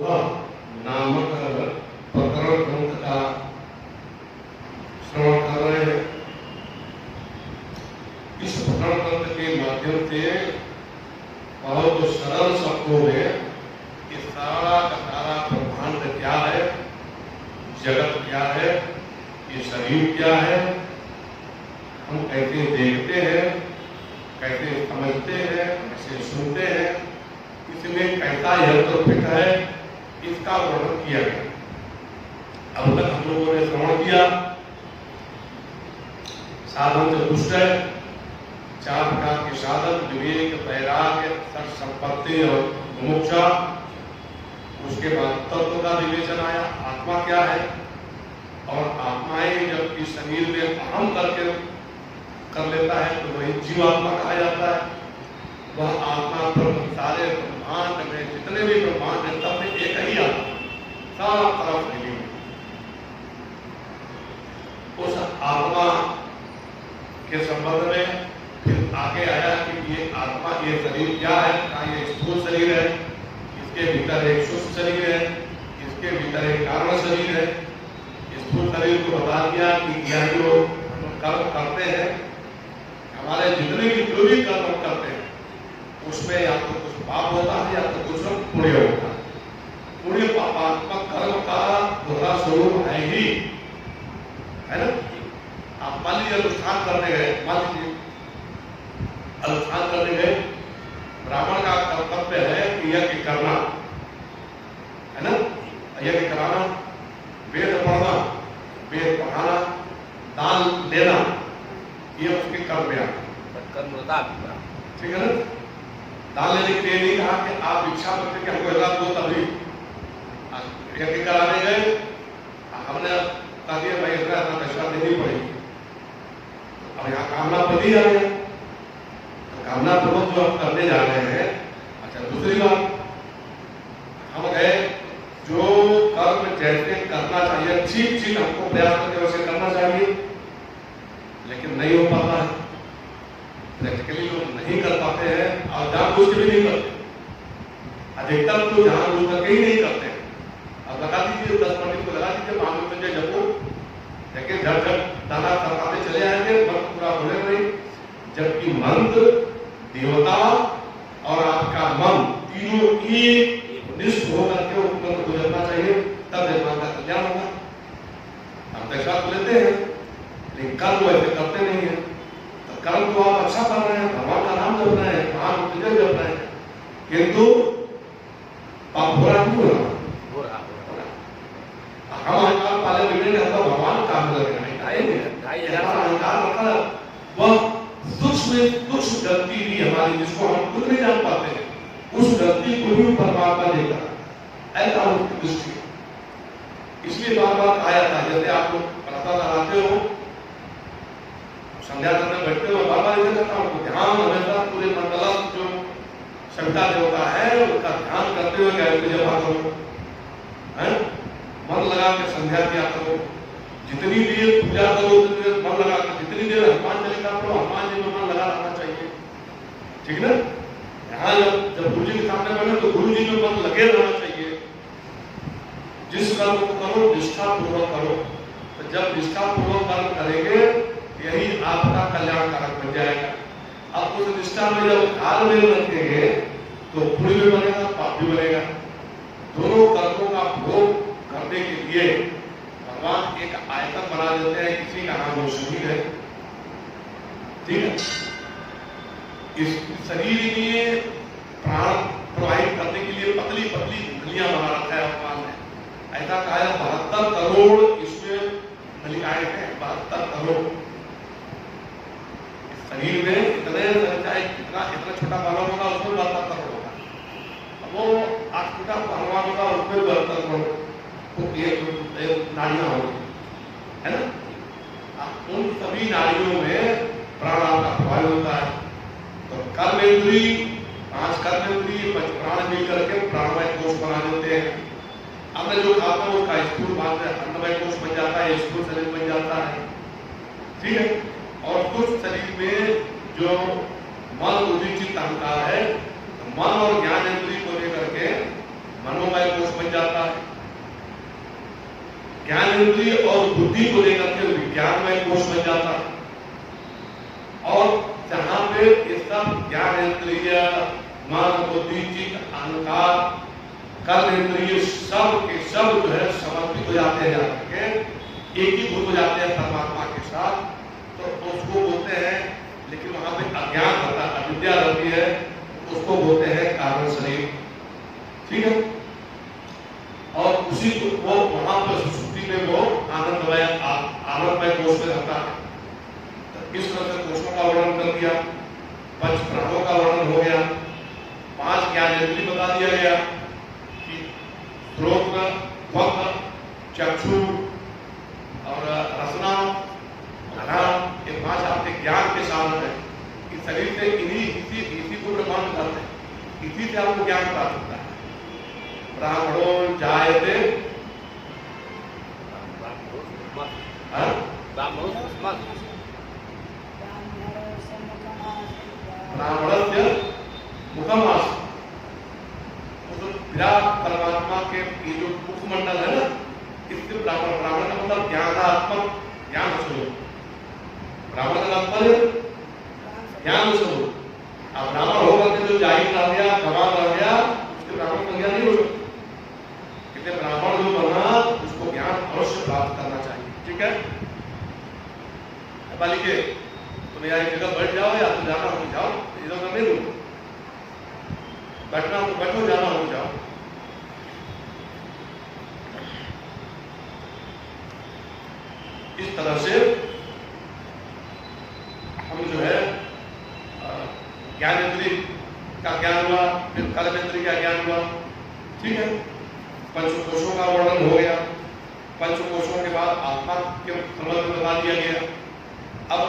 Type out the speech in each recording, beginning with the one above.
नामक प्रकरण ग्रंथ का श्रवण कर रहे हैं। इस प्रकरण ग्रंथ के माध्यम से बहुत सरल शब्दों में ये सारा का सारा ब्रह्मांड क्या है, जगत क्या है, ये शरीर क्या है, हम कैसे देखते हैं, कैसे समझते हैं, कैसे सुनते हैं, इसमें कैसा यंत्र फिट है, इसका वर्णन किया गया। अब तक हम लोगों ने श्रवण किया साधन चतुष्ट है, 4 प्रकार के साधन, विवेक, वैराग्य, सत संपत्ति और मुमुक्षा। उसके बाद तत्व का विवेचन आया, आत्मा क्या है, और आत्माएं जब इस शरीर में अहम करके कर लेता है तो वही जीवात्मा कहा जाता है। वह आत्मा सारे ब्रह्मांड में जितने भी ब्रह्मांड है सब में एक ही आत्मा सारा तरफ फैली हुई। उस आत्मा के संबंध में फिर आगे आया कि ये आत्मा, ये शरीर क्या है, क्या ये स्थूल शरीर है, इसके भीतर एक सूक्ष्म शरीर है, इसके भीतर एक कारण शरीर है। स्थूल शरीर को बता दिया कि यह जो कर्म करते हैं, हमारे जितने भी जो भी कर्म करते हैं उसमें या तो कुछ पाप होता है या तो कुछ पुण्य होता है। पुण्य पापात्मक कर्म का दोहरा स्वरूप है ही, है ना। आप मान लीजिए अनुष्ठान करने गए, मान लीजिए अनुष्ठान करने गए, ब्राह्मण का कर्तव्य है कि यज्ञ करना, है ना, यज्ञ कराना, वेद पढ़ना, वेद पढ़ाना, दान लेना, ये उसके कर्म में कर्म होता है, ठीक है ना। दान लेने के लिए नहीं कहा कि आप इच्छा करते कि हमको इलाज दो, तभी यज्ञ कराने गए, हमने कहा दिया भाई इतना इतना पैसा देनी पड़ेगी। अब यहाँ कामना पति आ गया, तो कामना पूर्वक जो हम करने जा रहे हैं। अच्छा, दूसरी बात, हम गए जो कर्म जैसे करना चाहिए, ठीक ठीक हमको प्रयास करके वैसे करना चाहिए, लेकिन नहीं हो पाता है। प्रैक्टिकली लोग नहीं कर पाते हैं और जानबूझ के भी नहीं करते। अधिकतर तो जानबूझ करके ही नहीं करते हैं। अब लगा दीजिए 10 मिनट को लगा दीजिए महामृत्युंजय जपो, लेकिन झट दाना करवाते चले आएंगे, मंत्र पूरा होने नहीं। जबकि मंत्र, देवता और आपका मन तीनों एक निष्ठ होकर के उपक्रम गुजरना चाहिए, तब निर्माण का कल्याण होगा। हम पैसा तो लेते हैं लेकिन कर्म वैसे करते नहीं है। तो कर्म तो आप अच्छा कर रहे हैं, भगवान का नाम जप रहे हैं, महामृत्युंजय जप रहे हैं, किंतु पाप हो रहा क्यों हो रहा? हम अहंकार पाले बैठे हैं, तो भगवान काम कर रहे हैं, अहंकार मतलब वह सूक्ष्म गलती भी हमारी, जिसको हम खुद नहीं जान पाते हैं, उस गलती को भी परमात्मा देता, ऐसा उसकी दृष्टि। इसलिए बार बार आया था, जैसे आप लोग प्रातः लगाते हो, संध्या करने बैठते हो, बार बार इसे करता हूँ, ध्यान हमेशा पूरे मंडलस्थ जो सविता देवता है उसका ध्यान करते हुए गायत्री जपा करो, है, मन लगा के संध्या किया करो, जितनी देर पूजा करो उतनी देर मन लगा कर, जितनी देर हनुमान चालीसा पढ़ो, हनुमान जी में मन लगा रहना चाहिए, ठीक ना। यहाँ जब गुरु जी के सामने बैठे तो गुरु जी में मन लगे रहना चाहिए। जिस कर्म को करो निष्ठा पूर्वक करो, तो जब निष्ठा पूर्वक कर्म करेंगे यही आपका कल्याणकारक बन जाएगा। अब उस निष्ठा में जब तालमेल रखेंगे तो पुण्य भी बनेगा, पाप भी बनेगा। दोनों कर्मों का भोग करने के लिए भगवान एक आयतन बना देते हैं, किसी का नाम वो शरीर है, ठीक है। इस शरीर में प्राण प्रवाहित करने के लिए पतली पतली नलियां बना रखा है भगवान ने। ऐसा कहा है 72 करोड़ इसमें नलिकाएं हैं, 72 करोड़ शरीर में। इतने चाहे इतना छोटा बालक होगा उसमें 72 करोड़ होगा, वो 8 फुटा पहलवान होगा उसमें 72 करोड़ नाड़ियां होगी, है ना। उन सभी नाड़ियों में प्राण आपका प्रभावित होता है। तो कर्मेंद्री, 5 कर्मेंद्री, 5 प्राण मिल करके प्राणमय कोष बना देते हैं। अन्न जो खाता है उसका स्थूल भाग में अन्नमय कोष बन जाता है, स्थूल शरीर बन जाता है, ठीक है। और कुछ शरीर में जो मन, बुद्धि, चित्त, अहंकार है, मन और ज्ञान इंद्रिय को लेकर के मनोमय कोष बन जाता है। ज्ञानेंद्रिय और बुद्धि को लेकर के विज्ञानमय कोष बन जाता है। और जहां पे ये सब ज्ञानेंद्रिय, मन, बुद्धि, चित्त, अहंकार, कर्मेंद्रिय सब के सब जो है समर्पित हो जाते हैं, जाकर एक ही भूत हो जाते हैं परमात्मा के साथ, तो उसको बोलते हैं, लेकिन वहां पे अज्ञान होता है, अविद्या रहती है, उसको बोलते हैं कारण शरीर। ठीक है। और उसी को वो वहां पर सुसुप्ति में वो आनंदमय कोष में रहता है। तो इस तरह से कोषों का वर्णन कर दिया, पंच प्राणों का वर्णन हो गया, 5 ज्ञानेंद्रिय बता दिया गया कि श्रोत्र, त्वक, चक्षु और रसना, घ्राण, ये 5 आपके ज्ञान के साधन है। इस शरीर से इसी को ब्रह्मांड करते हैं, इसी से आपको ज्ञान प्राप्त होता है। ब्राह्मणों जायते ब्राह्मणस्य मुखमास, विराट परमात्मा के ये जो मुखमंडल है ना, इससे ब्राह्मण का मतलब ज्ञानात्मक, ज्ञान स्वरूप। ब्राह्मण का तात्पर्य ज्ञान स्वरूप। अब ब्राह्मण होकर के जो जाहिर रह गया, गवान रह गया, उसके ब्राह्मण का ज्ञान नहीं हो सकता। कितने ब्राह्मण जो बना उसको ज्ञान अवश्य प्राप्त करना चाहिए। ठीक है। बालिके तुम यहाँ एक जगह बैठ जाओ, या तो जाना हो जाओ, इधर का नहीं रुको, बैठना तो बैठो, जाना हो जाओ। इस तरह से हम जो है ज्ञानेंद्रिय का ज्ञान हुआ, फिर कर्मेंद्रिय का ज्ञान हुआ। ठीक है। पंचकोशों का वर्णन हो गया। पंचकोशों के बाद आत्मा के संबंध में बता दिया गया। अब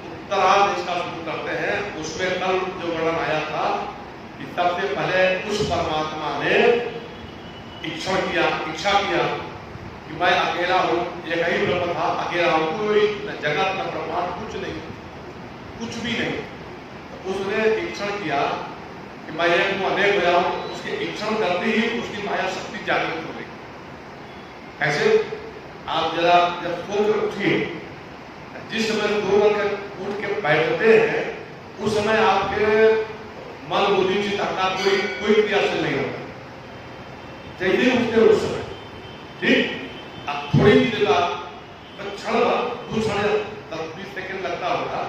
उत्तरार्ध इसका शुरू करते हैं। उसमें कल जो वर्णन आया था कि सबसे पहले उस परमात्मा ने इच्छा किया कि मैं अकेला हूँ, एक ही ब्रह्म था, अकेला हूँ, कोई जगत न ब्रह्मांड कुछ नहीं, कुछ भी नहीं। तो उसने इच्छा किया कि मैं एक हूँ, अनेक हो जाऊँ। उसके इच्छा करते ही उसकी माया शक्ति जागृत हो गई। कैसे? आप जरा जब सो कर उठिए, जिस समय उठ के बैठते हैं, उस समय आपके मन, बुद्धि, चित्त, अहंकार कोई क्रियाशील नहीं होता। जैसे उठते उस समय, ठीक, अब थोड़ी देर बाद क्षण भर, 2 क्षण 10-20 सेकंड लगता होगा,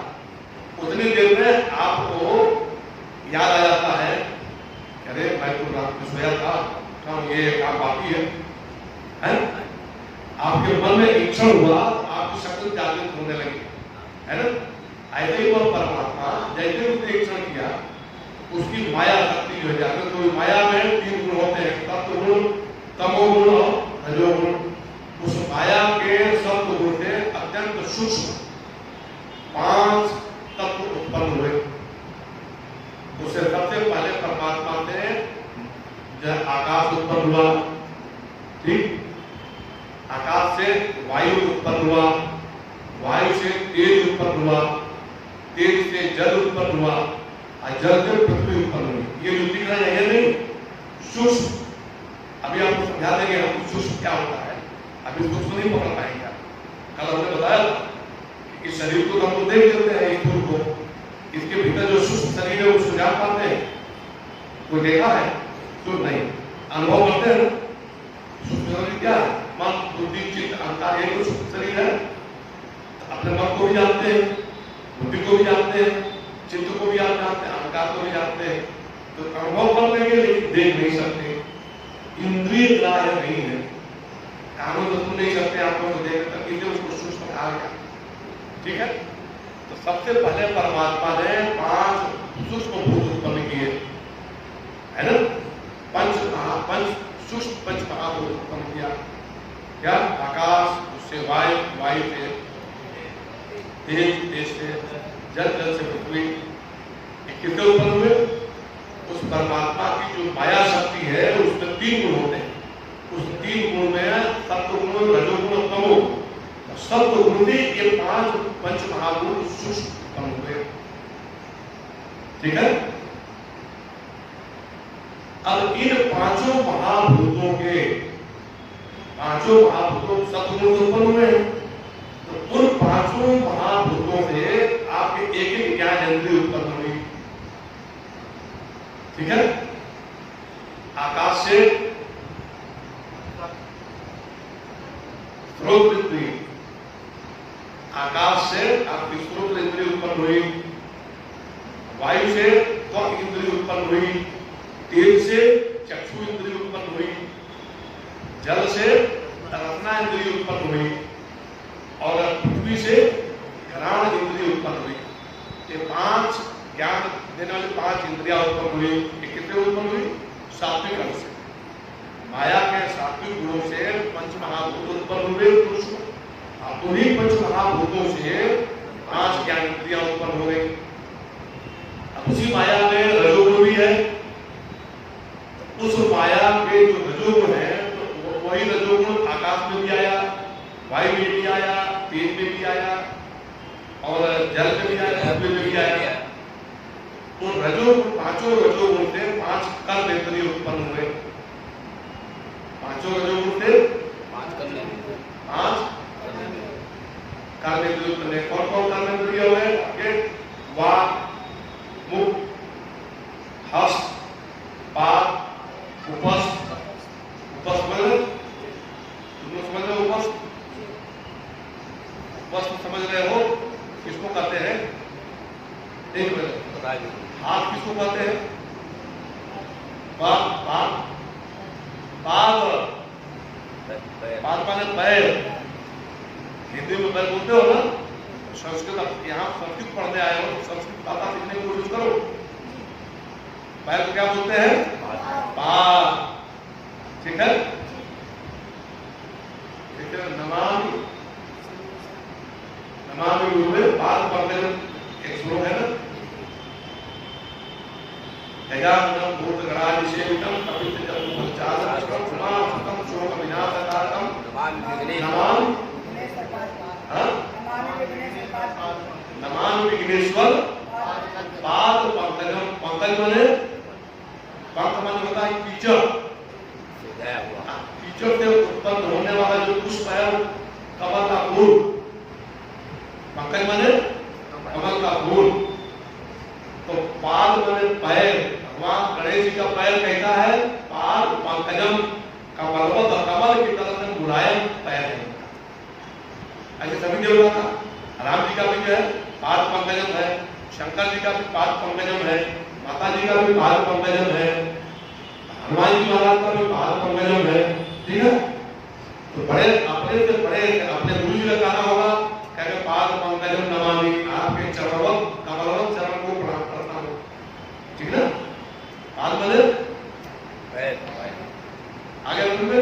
उतनी देर में आपको याद आ जाता है, अरे मैं तो रात में सोया था, ये काम बाकी है? आपके मन में इच्छा हुआ, आपकी शक्ति जागृत होने लगी, है ना? ऐसे ही वह परमात्मा जैसे उसने इच्छा किया, उसकी माया शक्ति जो है जागृत हुई। माया में 3 गुण होते हैं, सत्व गुण, तमोगुण और रजोगुण। उस माया के सत्व गुण से अत्यंत सूक्ष्म 5 तत्व उत्पन्न हुए। उससे सबसे पहले परमात्मा से जब आकाश उत्पन्न हुआ, ठीक, आकाश से वायु उत्पन्न हुआ, वायु से तेज उत्पन्न हुआ, तेज से जल उत्पन्न हुआ, और जल से पृथ्वी उत्पन्न हुई। ये जो दिख रहा है, ये नहीं सूक्ष्म। अभी आपको समझा देंगे हम सूक्ष्म क्या होता है, अभी सूक्ष्म नहीं पकड़ पाएंगे। कल हमने बताया था कि इस शरीर को हम तो देख लेते हैं, स्थूल को, इसके भीतर जो सूक्ष्म शरीर है उसको जान पाते हैं। कोई देखा है? तो नहीं, अनुभव करते हैं। सूक्ष्म शरीर क्या है? मन, बुद्धि, चित्त, अहंकार, ये तो सूक्ष्म शरीर है। अपने मन को भी जानते हैं, बुद्धि को भी जानते हैं, चित्त को भी आप जानते हैं, अहंकार को भी जानते हैं। तो अनुभव कर लेंगे, लेकिन देख नहीं सकते, इंद्रिय ग्राह्य नहीं है। कानों तो सुन नहीं सकते, आंखों को देख सकते, इसलिए उसको सूक्ष्म कहा गया। ठीक है। तो सबसे पहले परमात्मा ने 5 सूक्ष्म भूत उत्पन्न किए, है ना? पंच सूक्ष्म पंच महाभूत उत्पन्न किया। क्या? आकाश, उससे वायु, वायु से तेज, तेज से जल, जल से पृथ्वी। कितने उत्पन्न हुए? उस परमात्मा की जो माया शक्ति है उसमें 3 गुण होते हैं। उस 3 गुण में सत्वगुण, रजोगुण और तमोगुण, सत्वगुण में ये 5 पंच महाभूत सूक्ष्म उत्पन्न हुए। ठीक है। अब इन पांचों महाभूतों सत्गुण उत्पन्न हुए हैं, तो उन पांचों महाभूतों से आपके एक एक ज्ञान इंद्रिय उत्पन्न हुई। ठीक है, आकाश से स्रोत इंद्रिय, आकाश से आपकी स्रोत इंद्रिय उत्पन्न हुई, वायु से त्वक इंद्रिय उत्पन्न हुई, तेज से चक्षु इंद्रिय उत्पन्न हुई, जल से रसना इंद्रिय उत्पन्न हुई और पृथ्वी से घ्राण इंद्रिय उत्पन्न हुई। ये पांच ज्ञान देने वाली पांच इंद्रियां उत्पन्न हुई। ये कितने उत्पन्न हुई? सात्विक अंश से, माया के सात्विक गुणों से पंच महाभूत उत्पन्न हुए पुरुष में। अब उन्हीं पंच महाभूतों से पांच ज्ञान इंद्रियां उत्पन्न हो गई। अब उसी माया में रजोगुण भी है, उस माया के जो रजोगुण है तो वही रजोगुण आकाश में भी आया, वायु में भी आया, तेज में भी आया और जल में भी आया, पृथ्वी में भी आया। तो रजोगुण, पांचों रजोगुण से पांच कर्म इंद्रिय उत्पन्न हुए। पांचों रजोगुण से पांच कर्म इंद्रिय उत्पन्न हुए। कौन कौन कर्म इंद्रिय हुए? आपके वाक, मुख, हस्त, पाद, उपस्थ। उपस्थ मतलब तुम समझ रहे हो? उपस्थ समझ रहे हो? किसको कहते हैं? एक मिनट, हाथ किसको कहते हैं? पाद माने पैर। हिंदी में पैर बोलते हो ना? संस्कृत, यहाँ संस्कृत पढ़ने आए हो, संस्कृत भाषा सीखने की कोशिश करो। पैर को क्या बोलते हैं? पाद। ठीक है, ठीक है। नमामि गुरुवे पाद पंकजम, एक श्लोक है ना? गजाननं भूतगणाधिसेवितं कपितजम्बूफलचारुभक्षणं समाहृतं शोकविनाशकारकं नमामि विघ्नेश्वर पाद पंकजम। पंकज माने, पंख माने होता है कीचड़, कीचड़ से उत्पन्न होने वाला जो पुष्प है कमल का फूल। पंकज माने कमल का फूल। तो पाद माने पैर। भगवान गणेश जी का पैर कहता है पाद पंकजम, कमलवत, कमल की तरह से मुलायम पैर है। ऐसे सभी देवता का, राम जी का भी जो है पाद पंकजम है, शंकर जी का भी पाद पंकजम है, माता जी का भी पाद पंकजम है, हनुमान जी महाराज का भी पाद पंकजम है। ठीक है, तो बड़े अपने से बड़े अपने गुरु जी का कहना होगा, कहते पाद पंकजम नमामि, आपके चरणवत कमलवत चरण को प्रणाम करता हूं। ठीक है, पाद माने आगे बढ़े,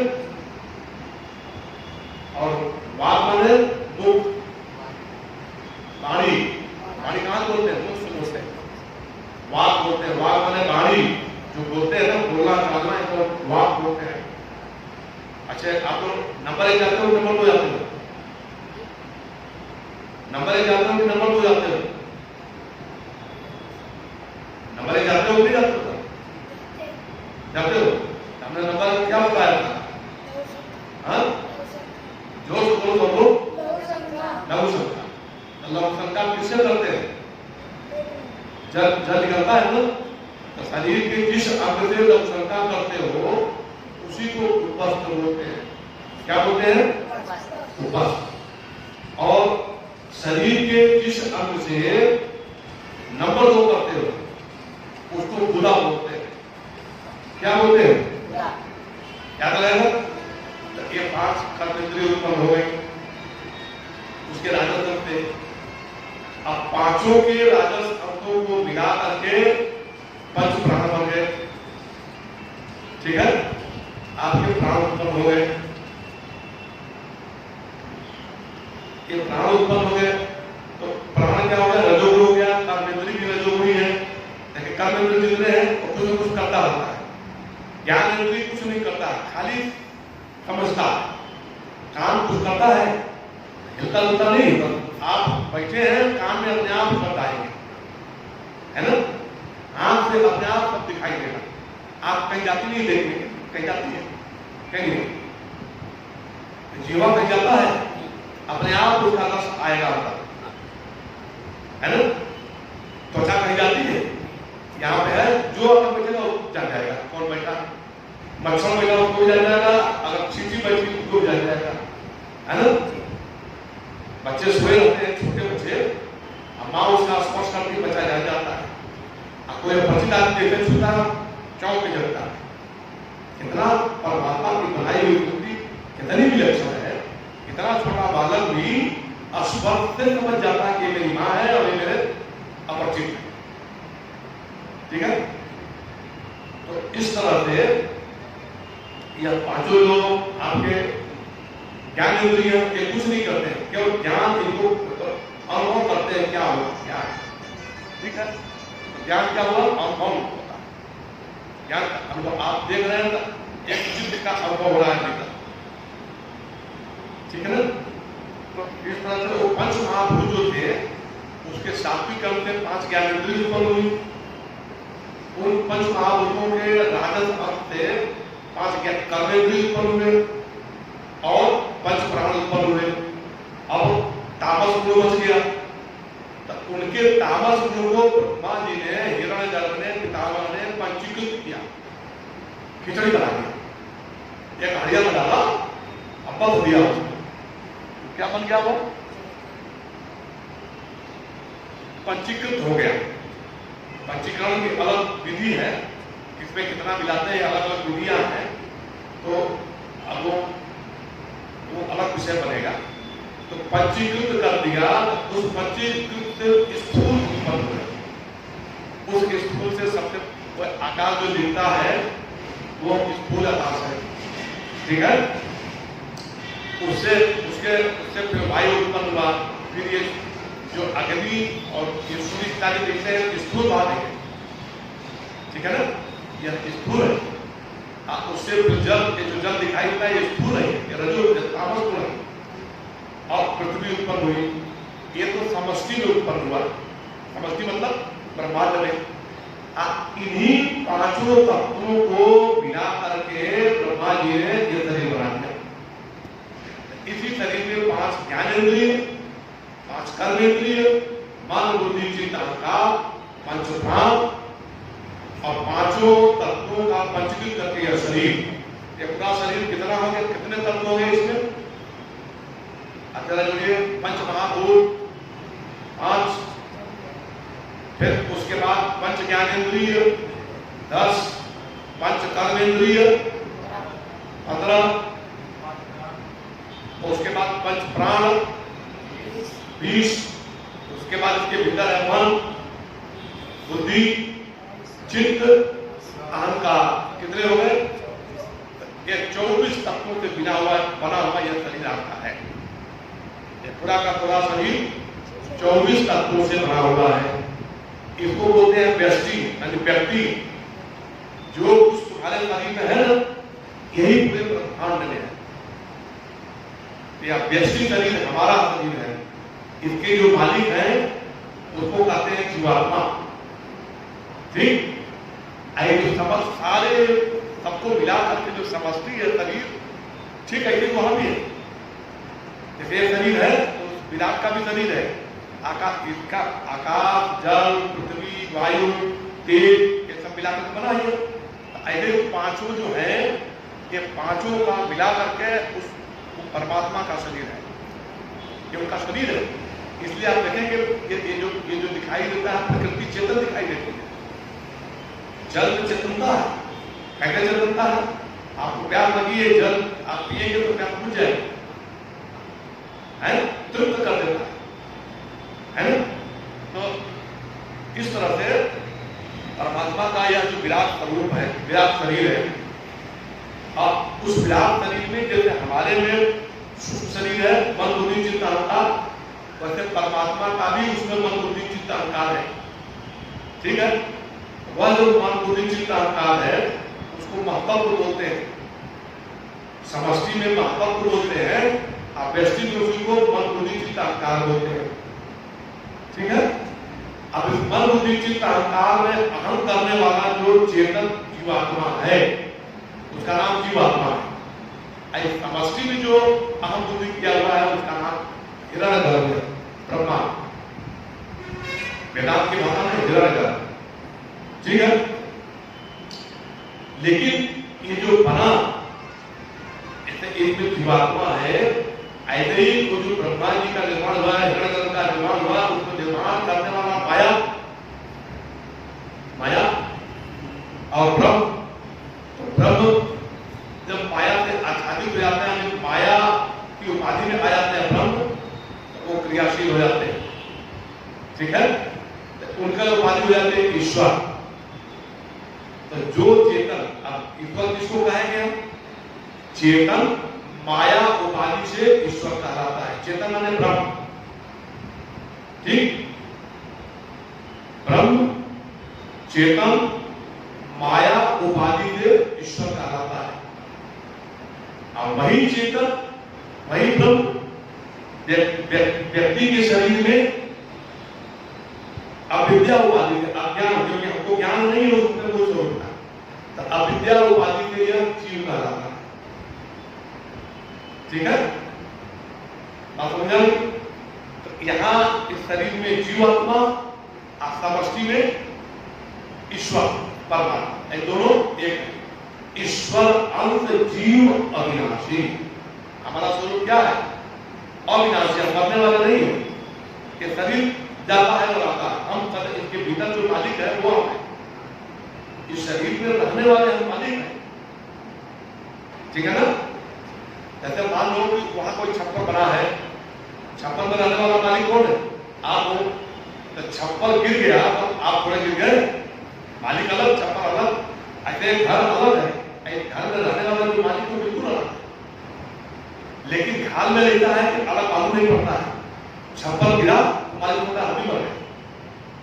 और वाक माने मुख, वाणी। वाणी कहाँ बोलते हैं? मुख से बोलते हैं, वाक बोलते हैं। वाक माने वाणी, जो बोलते हैं ना, बोलना चालना है तो वाक बोलते हैं। अच्छा, आप लोग नंबर 1 जाते हो, नंबर 2 जाते हो? नंबर 1 जाते हो कि नंबर 2 जाते हो? नंबर 1 जाते हो कि जाते हो? जाते हो। हमने नंबर क्या बताया था? हाँ, जोश बोलो सब लोग। लघु शंका। लघु शंका किससे करते हैं? जल निकलता है ना, तो शरीर के जिस अंग से लघु शंका करते हो उसी को उपस्थ बोलते हैं। क्या बोलते हैं? उपस्थ। और शरीर के जिस अंग से नंबर 2 करते हो उसको बुला बोलते हैं। क्या बोलते हैं? क्या करेगा? तो ये 5 कर्म इंद्रिय उत्पन्न हो गए उसके राजस अंग से। अब पांचों के राजस अंगों को मिला करके पंच प्राण बन गए। ठीक है, आपके प्राण उत्पन्न हो गए। ये प्राण उत्पन्न हो गए तो प्राण क्या हो गया? रजोगुण हो गया। कर्मेंद्रिय भी रजोगुणी है, लेकिन कर्मेंद्रिय जितने हैं वो कुछ न कुछ करता रहता है। ज्ञान इंद्रिय कुछ नहीं करता, खाली समझता है। काम कुछ करता है, हिलता जुलता नहीं। आप बैठे हैं, काम में अपने आप शब्द आएंगे, है ना? आंख से अपने आप सब दिखाई देगा। आप कहीं जाती नहीं देखने, कहीं जाती है, कहीं नहीं। जीवा कहीं जाता है, अपने आप उसका रस आएगा होता है ना। त्वचा कहीं जाती है, यहाँ पे है, जो अगर बैठेगा वो जान जाएगा कौन बैठा, मच्छर बैठा उसको जान जाएगा, अगर चींटी बैठी उसको जान जाएगा, है ना। बच्चे सोए रहते हैं, छोटे बच्चे, माँ उसका स्पर्श करके बच्चा जान जाता है। कोई परिचित आदमी देखे छूता है, चौंक के जगता है। इतना परमात्मा की बनाई हुई बुद्धि कितनी विलक्षण है, इतना छोटा बालक भी स्पर्श से समझ जाता है कि मेरी माँ है और ये मेरे अपरिचित है। ठीक है, तो इस तरह से यह पांचों लोग आपके ज्ञान इंद्रिय ये कुछ नहीं करते हैं, केवल ज्ञान इनको अनुभव करते हैं क्या हुआ क्या है। ठीक है, ज्ञान क्या हुआ, अनुभव होता है, ज्ञान का अनुभव। आप देख रहे हैं ना, एक चित्त का अनुभव हो रहा है भीतर, ठीक है ना। तो इस तरह से वो पंच महाभूत जो थे उसके सात्विक कर्म से 5 ज्ञानेंद्रिय उत्पन्न हुई। उन पंच महाभूतों के राजस अर्थ से 5 कर्मेंद्रिय उत्पन्न हुए और पंच प्राण उत्पन्न हुए। अब तामस गुण बच गया, तो उनके तामस गुण को ब्रह्मा जी ने, हिरण्यगर्भ ने, पितामह ने पंचीकृत किया, खिचड़ी बना दिया, एक हड़िया में डाला, अब दिया उसको, क्या बन गया वो, पंचीकृत हो गया। पंचीकरण की अलग विधि है, इसमें कितना मिलाते हैं, अलग अलग विधियां हैं, तो अब वो अलग विषय बनेगा। तो पंचीकृत कर दिया, उस पंचीकृत से स्थूल उत्पन्न हुए, उस स्थूल से सबसे आकाश जो दिखता है वो स्थूल आकाश है। ठीक है, उससे फिर वायु उत्पन्न हुआ, फिर ये जो अग्नि और ये सूर्य इत्यादि दिखते हैं स्थूल बात है। ठीक है ना, यह स्थूल है। उससे फिर जल, ये जो जल दिखाई देता है ये स्थूल है, ये रजो तामस गुण है। और पृथ्वी उत्पन्न हुई, ये तो समष्टि में उत्पन्न हुआ। समष्टि मतलब ब्रह्मांड में। इन्हीं पांचों तत्वों को मिला करके ब्रह्मा जी ने ये शरीर बना दिया। इसी शरीर में 5 ज्ञानेंद्रिय, 5 कर्मेंद्रिय, मन बुद्धि चित्त अहंकार, पंच प्राण और 5 तत्वों का पंचीकृत करके यह शरीर, ये पूरा शरीर कितना हो गया, कितने तत्व हो गए इसमें, पंच महाभूत 5, फिर उसके बाद पंच ज्ञानेंद्रिय 10, पंच कर्मेंद्रिय 15, उसके बाद पंच प्राण 20, उसके बाद इसके भीतर है मन बुद्धि चित्त अहंकार, कितने हो गए, ये 24 तत्वों से बना हुआ यह शरीर आपका है। ये पूरा का पूरा शरीर 24 तत्वों से बना हुआ है। इसको बोलते हैं व्यष्टि, यानी व्यक्ति। जो कुछ तुम्हारे शरीर में है ना, यही पूरे ब्रह्मांड में है। यह व्यष्टि शरीर हमारा शरीर है, इसके जो मालिक हैं उसको कहते हैं जीवात्मा। ठीक, जो समस्त सारे सबको मिला करके जो समष्टि है शरीर, ठीक है, ये वहां भी है। जैसे शरीर है तो विराट का भी शरीर है, आकाश, इसका आकाश जल पृथ्वी वायु तेज ये सब मिलाकर बना है। ऐसे पांचों जो है ये पांचों का मिला करके उस परमात्मा का शरीर है, ये उनका शरीर है। इसलिए आप देखेंगे ये जो दिखाई देता है प्रकृति चेतन दिखाई देती है। जल में चेतनता है, कैसे चेतनता है, आपको प्यास लगी है, जल आप पिएंगे तो प्यास बुझ जाएगी, है, तृप्त कर देता है ना। तो इस तरह से परमात्मा का यह जो विराट स्वरूप है, विराट शरीर है, अब उस विराट शरीर में जैसे हमारे में सूक्ष्म शरीर है मन बुद्धि चित्त अहंकार, वैसे परमात्मा का भी उसमें मन बुद्धि चित्त अहंकार है। ठीक है, वह जो मन बुद्धि चित्त अहंकार है उसको महत्व बोलते हैं, समष्टि में महत्व बोलते हैं, और व्यष्टि में उसी को मन बुद्धि चित्त अहंकार बोलते हैं। ठीक है, अब इस मन बुद्धि चित्त अहंकार में अहम करने वाला जो चेतन जीव जो आत्मा है उसका नाम जीवात्मा है। समष्टि में जो अहम बुद्धि किया हुआ है उसका नाम हिरण्यगर्भ है, ब्रह्मा। वेदांत की भाषा में हिरण्यगर्भ, ठीक है। लेकिन ये जो बना इसमें जीवात्मा है, ऐसे ही वो जो ब्रह्मा जी का निर्माण हुआ है, हिरण्यगर्भ का निर्माण हुआ, उसको निर्माण करने वाला माया, माया और ब्रह्म। तो ब्रह्म जब माया से आच्छादित हो जाते हैं, माया की उपाधि में आ जाते हैं ब्रह्म, तो वो क्रियाशील हो जाते हैं, ठीक है। तो उनका उपाधि हो जाते हैं ईश्वर। तो जो चेतन, अब ईश्वर किसको कहेंगे हम? चेतन माया उपाधि से ईश्वर कहलाता है। चेतन माने ब्रह्म, ठीक। ब्रह्म चेतन माया उपाधि से ईश्वर कहलाता है। और वही चेतन वही ब्रह्म व्यक्ति के शरीर में अविद्या उपाधि से, अज्ञान, क्योंकि हमको ज्ञान नहीं हो सकता वो छोड़ता, तो अविद्या उपाधि से यह जीव कहलाता है, ठीक है। आप समझ रहे? तो यहाँ इस शरीर में जीवात्मा, समष्टि में ईश्वर परमात्मा, ये दोनों एक है। ईश्वर अंत जीव अविनाशी। हमारा स्वरूप क्या है? अविनाशी, हम मरने वाले नहीं है। ये शरीर जाता है और आता है, हम सदा इसके भीतर जो मालिक है वो हम है। इस शरीर में रहने वाले हम मालिक हैं, ठीक है ना। जैसे मान लो कि वहां कोई छप्पर बना है, छप्पर में रहने वाला मालिक कौन है? आप हो। तो छप्पर गिर गया तो आप थोड़े गिर गए, मालिक अलग छप्पर अलग। ऐसे घर अलग है, घर में रहने वाला जो मालिक है बिल्कुल अलग है। लेकिन ख्याल में लेता है कि अलग मालूम नहीं पड़ता है। छप्पर गिरा तो मालिक होता है हम ही मर गए,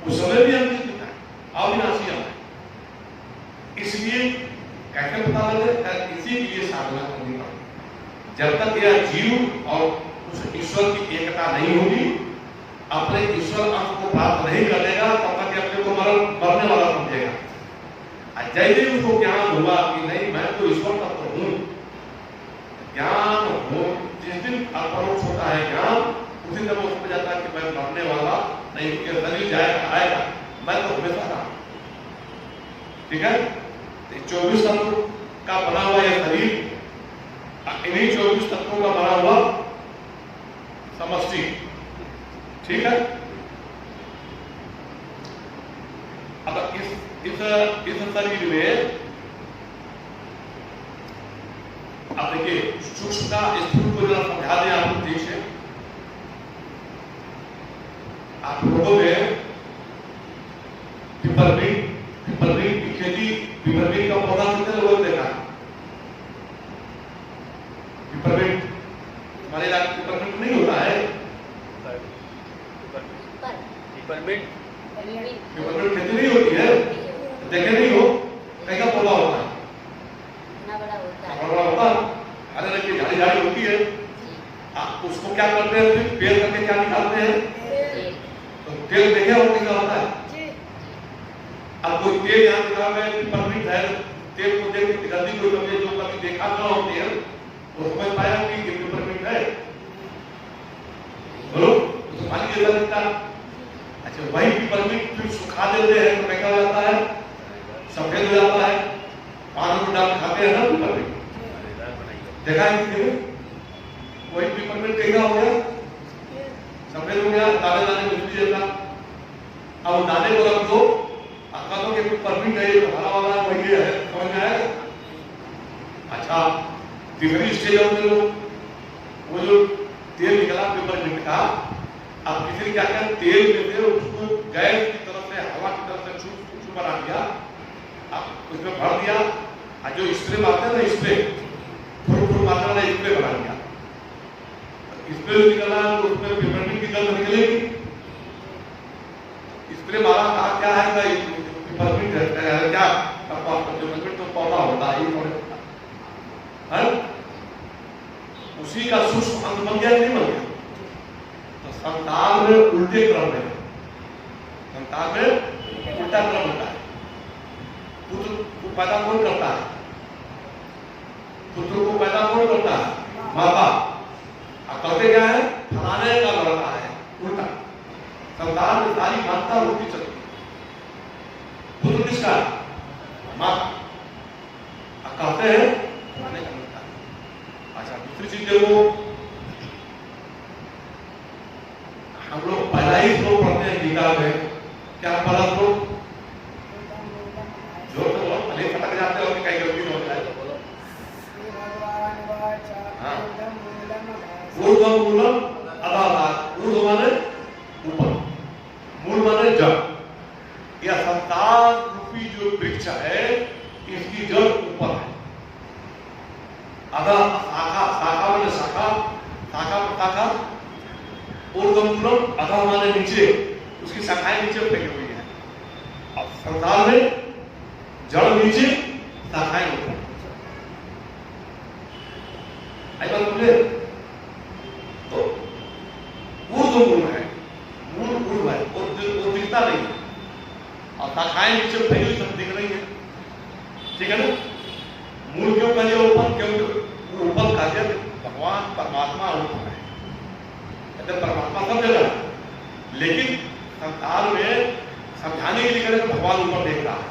उस समय भी हम नहीं दिखता है, अविनाशी हम है। इसलिए कैसे पता लगे? इसी के लिए साधना करनी पड़ती। जब तक यह जीव और उस ईश्वर की एकता नहीं होगी, अपने ईश्वर अंश को प्राप्त नहीं कर लेगा, तब तक अपने को मरने वाला समझेगा। जैसे उसको ज्ञान हुआ कि नहीं मैं तो ईश्वर तत्व हूं, ज्ञान हो, जिस दिन अपरोक्ष होता है ज्ञान, उसी दिन वो समझ जाता है कि मैं मरने वाला नहीं, शरीर जाएगा आएगा, मैं तो हमेशा रहा, ठीक है। 24 तत्व का बना हुआ यह शरीर, इन्हीं 24 तत्वों का बना हुआ समष्टि, ठीक है। अब इस शरीर में अब देखिए सूक्ष्म का स्थूल को जरा समझा दें आपको ठीक से। आप लोगों ने पिपरमिंट की खेती, पिपरमिंट का पौधा कितने लोगों ने देखा? पिपरमिंट हमारे इलाके पिपरमिंट नहीं होता है, पिपरमिंट खेती नहीं होती है, देखे नहीं हो, कहीं का पौधा होता है, बड़ा होता है, हरे रंग की झाड़ी झाड़ी होती है। आप उसको क्या करते हैं? फिर पेड़ करके क्या निकालते हैं? तो तेल देखे होने का होता है। अब कोई तेल यहाँ निकाल रहे हैं, पिपरमिंट है, तेल को देख के जल्दी कोई कभी जो कभी देखा ना हो तेल, वो समझ पाया कि ये पिपरमिंट है, बोलो तो पानी जैसा दिखता है। अच्छा वही पिपरमिंट फिर सुखा देते हैं तो क्या हो जाता है? सफेद हो जाता है, पानी में डाल खाते हैं ना पिपरमिंट, देखा है? वही पिपरमिंट कैसा हो गया? सफेद हो गया, दाने दाने मिट्टी जैसा। अब दाने को रख दो, आपका तो कि पिपरमिंट है, ये हरा वाला वही है, समझ में आया? अच्छा तीसरी स्टेज में लोग वो जो तेल निकला पिपरमिंट का, अब किसी ने क्या किया? तेल में से उसको गैस की तरफ से, हवा की तरफ से छू बना दिया, अब उसमें भर दिया, और जो स्प्रे मारते हैं ना, स्प्रे फुर मारने वाला स्प्रे बना दिया। स्प्रे निकला तो उसमें पिपरमिंट की गंध निकलेगी। स्प्रे मारा कहा क्या है? पिपरमिंट है क्या? पिपरमिंट तो पौधा होता है, उसी का सूक्ष्म अंग बन गया नहीं बन गया? तो संतान में उल्टे क्रम है, संतान में उल्टा क्रम होता है। पैदा कौन करता है? पुत्र को पैदा कौन करता है? माँ बाप। अब कहते क्या है? फलाने का लड़का है, उल्टा संसार में सारी मानता उल्टी चलती है। पुत्र किसका? माँ का। अब कहते हैं फलाने का लड़का है। अच्छा, दूसरी चीज देखो, हम लोग पहला ही श्लोक पढ़ते हैं गीता में। क्या पहला श्लोक? जो तो बोलो, भले फटक जाते हो कि कहीं गलती हो जाए तो बोलो। हाँ, ऊर्ध्व मूलम अधोभाग। ऊर्ध्व माने ऊपर, मूल माने जड़। यह संसार रूपी जो वृक्ष है इसकी जड़ ऊपर है। अधः शाखा, शाखा माने शाखा, शाखा शाखा। ऊर्ध्व मूलम, अधः माने नीचे, उसकी शाखाएं नीचे फैली हुई है। अब संसार में जड़ नीचे, शाखाएं ऊपर। आई बात बोले तो ऊर्ध्व मूल है, मूल ऊर्ध्व है, वो दिखता नहीं है, और शाखाएं नीचे फैली हुई सब दिख रही है। ठीक है ना? मूल क्यों कहे ऊपर? क्योंकि वो ऊपर कहा भगवान परमात्मा ऊपर है। परमात्मा सब जगह है, लेकिन संसार में समझाने के लिए करें तो भगवान ऊपर देख रहा है।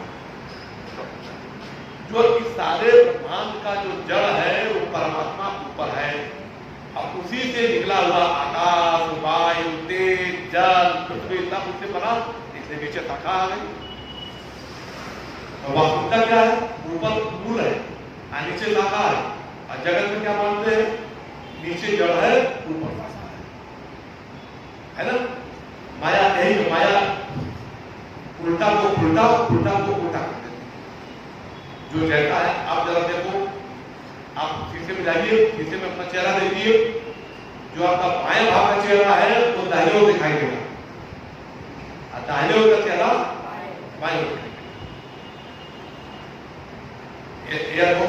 जो इस सारे ब्रह्मांड का जो जड़ है वो परमात्मा ऊपर है, और उसी से निकला हुआ आकाश, वायु, तेज, जल, पृथ्वी सब उससे बना, इसलिए नीचे शाखा आ गई। और वास्तविकता क्या है? ऊपर मूल है और नीचे शाखा है। और जगत में क्या मानते हैं? नीचे जड़ है, ऊपर शाखा है ना? माया यही, माया उल्टा को उल्टा, उल्टा को उल्टा कर देती है। जो जैसा है, आप जरा देखो, आप शीशे में जाइए, शीशे में अपना चेहरा देखिए। जो आपका बाएं भाग का चेहरा है वो दाहिने ओर दिखाई देगा, और दाहिने ओर का चेहरा बाएं ओर दिखाई देगा।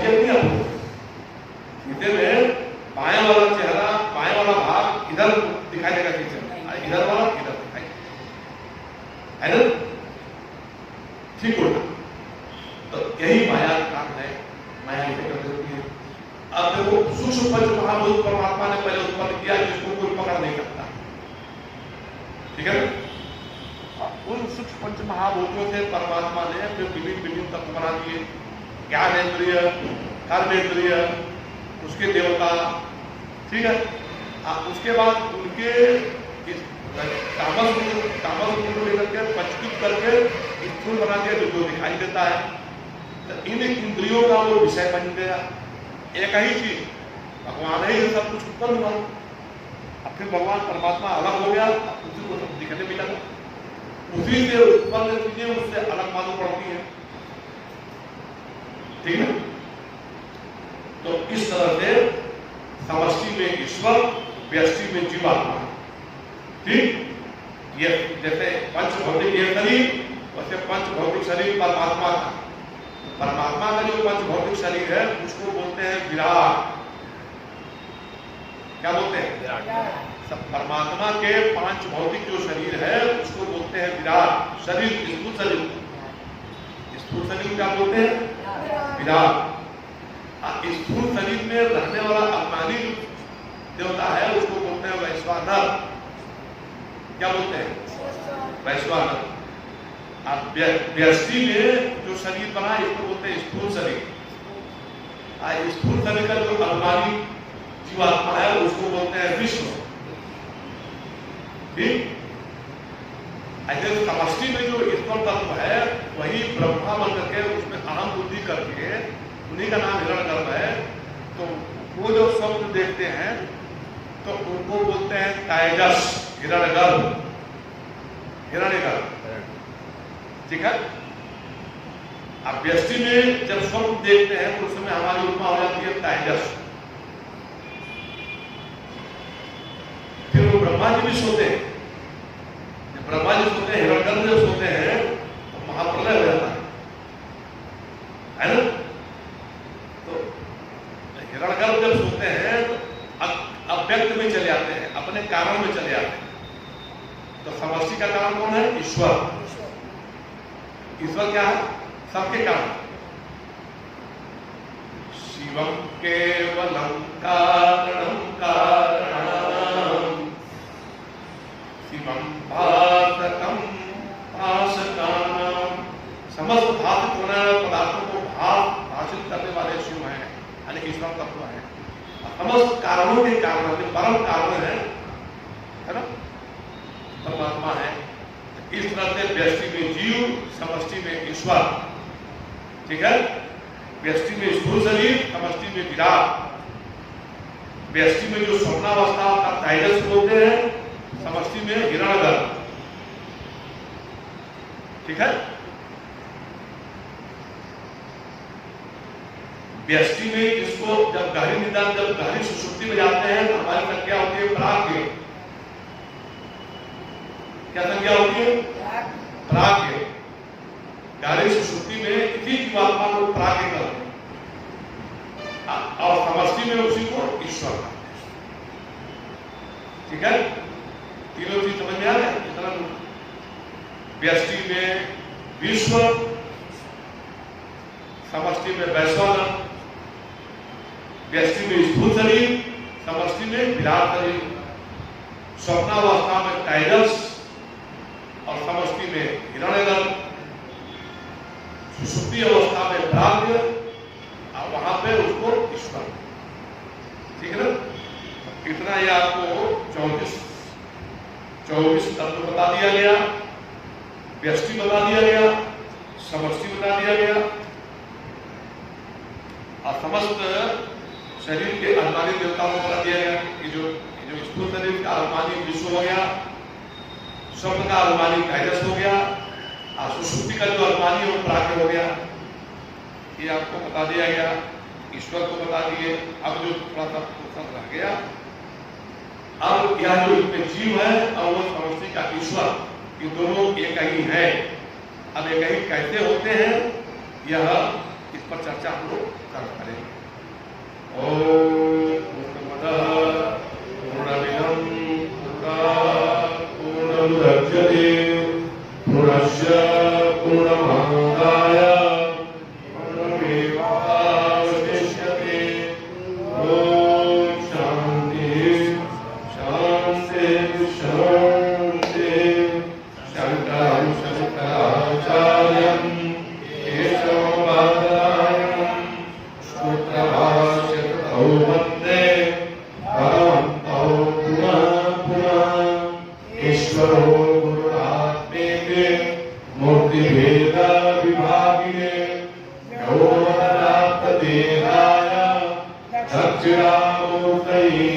नहीं आपको शीशे में बाएं वाला चेहरा, बाएं वाला भाग इधर दिखाई देगा शीशे में, इधर वाला इधर दिखाई है ना? ठीक होता। तो यही माया का काम है, माया इसे कर देती है। अब देखो, सूक्ष्म पंच महाभूत परमात्मा ने पहले उत्पन्न किया जिसको कोई पकड़ नहीं सकता। ठीक है? उन सूक्ष्म पंच महाभूतों से परमात्मा ने फिर विभिन्न विभिन्न तत्व बना दिए। ज्ञानेंद्रिय, कर्मेंद्रिय, उसके देवता। ठीक है? उसके बाद उनके तामस को लेकर के पंचकृत करके स्थूल बना दिया जो दिखाई देता है। तो इन इंद्रियों का वो विषय बन गया। एक ही चीज, भगवान ही सब कुछ उत्पन्न हुआ, अब फिर भगवान परमात्मा अलग हो गया, उसी को सब दिखने मिला। उसी से उत्पन्न चीजें उससे अलग मालूम पड़ती है। ठीक है? तो इस तरह से समष्टि में ईश्वर, व्यष्टि में जीवात्मा। ठीक? ये जैसे पंच भौतिक ये शरीर, वैसे पंच भौतिक शरीर परमात्मा का। परमात्मा का जो पंच भौतिक शरीर है उसको बोलते हैं विराट। क्या बोलते हैं? सब परमात्मा के पांच भौतिक जो शरीर है उसको बोलते हैं विराट शरीर। स्थूल शरीर, स्थूल शरीर क्या बोलते हैं? विराट। स्थूल शरीर में रहने वाला अभिमानी देवता है उसको बोलते हैं वैश्वानर। क्या बोलते हैं? वैश्वानर। अब व्यष्टि में जो शरीर बना इसको बोलते हैं स्थूल शरीर। स्थूल शरीर का जो अभिमानी जीवात्मा है उसको बोलते हैं विष्णु। ठीक? ऐसे समष्टि में जो ईश्वर तत्व है वही ब्रह्मा बन करके उसमें अहम बुद्धि करके उन्हीं का नाम हिरण्यगर्भ है। तो वो जो शब्द देखते हैं तो उनको बोलते हैं तेजस, हिरण्यगर्भ, हिरण्यगर्भ। ठीक है? अब व्यष्टि में जब शब्द देखते हैं तो उस समय हमारी उपमा हो जाती है तेजस। फिर वो ब्रह्मा जी भी सोते हैं। जब ब्रह्मा जी सोते हैं, हिरण्यगर्भ जब सोते हैं तो महाप्रलय हो जाता है ना? तो हिरण्यगर्भ जब सोते हैं तो अव्यक्त में चले आते हैं, अपने कारण में चले आते हैं। तो समष्टि का कारण कौन है? ईश्वर। ईश्वर क्या है? सबके कारण। शिवम केवलम कारणम कारणम शिवम भासकम भासकानाम। समस्त भाषित होने वाले पदार्थों को भाषित करने वाले शिव हैं, यानी ईश्वर तत्व है। समस्त कारणों के कारण परम कारण है ना, परमात्मा है। इस तरह से व्यष्टि में जीव, समष्टि में ईश्वर, ठीक है। व्यष्टि में स्थूल शरीर, समष्टि में विराट। व्यष्टि में जो स्वप्नावस्था का तेजस बोलते हैं, समष्टि में हिरण्यगर्भ, ठीक है। व्यष्टि में जिसको जब गहरी निद्रा, जब गहरी सुषुप्ति में जाते हैं तो हमारी संज्ञा होती है प्राज्ञ। क्या संज्ञा होती है? प्राज्ञ। गहरी सुषुप्ति में इसी जीवात्मा को प्राज्ञ करते हैं और समष्टि में उसी को ईश्वर करते हैं, ठीक है। तीनों चीज समझ में आ गया। इतना व्यष्टि में विश्व, समष्टि में वैश्वानर, व्यष्टि में स्थूल शरीर, समष्टि में विराट शरीर, स्वप्नावस्था में तेजस और समष्टि में हिरण्यगर्भ, सुषुप्ति अवस्था में प्राज्ञ और वहां पे उसको ईश्वर, ठीक है ना। इतना ही आपको 24 तत्व बता दिया गया, व्यष्टि बता दिया गया, समष्टि बता दिया गया और समस्त शरीर के अभिमानी देवताओं को बता दिया गया कि जो स्थूल शरीर का अभिमानी विश्व हो गया, स्वप्न का अभिमानी तेजस हो गया और सुषुप्ति का जो अभिमानी है वो प्राज्ञ हो गया। ये आपको बता दिया गया, ईश्वर को बता दिए। अब जो थोड़ा सा प्रश्न रह गया, अब यह जो इसमें जीव है और वो समष्टि का ईश्वर, ये दोनों एक ही है। अब एक ही कैसे होते हैं, यह इस पर चर्चा हम लोग करेंगे। ओम पूर्णमदः पूर्णमिदं पूर्णात् पूर्णमुदच्यते पूर्णस्य पूर्णमादाय पूर्णमेवावशिष्यते। ओम शांति शांति शांति। शंकरं शंकराचार्यं केशववादरायणं सूत्रभाष्यकृतौ वन्दे भगवन्तौ पुनः पुनः। ईश्वरो गुरुरात्मेति मूर्तिभेद विभागिने व्योमवदनात्तदेहाय दक्षिणामूर्तये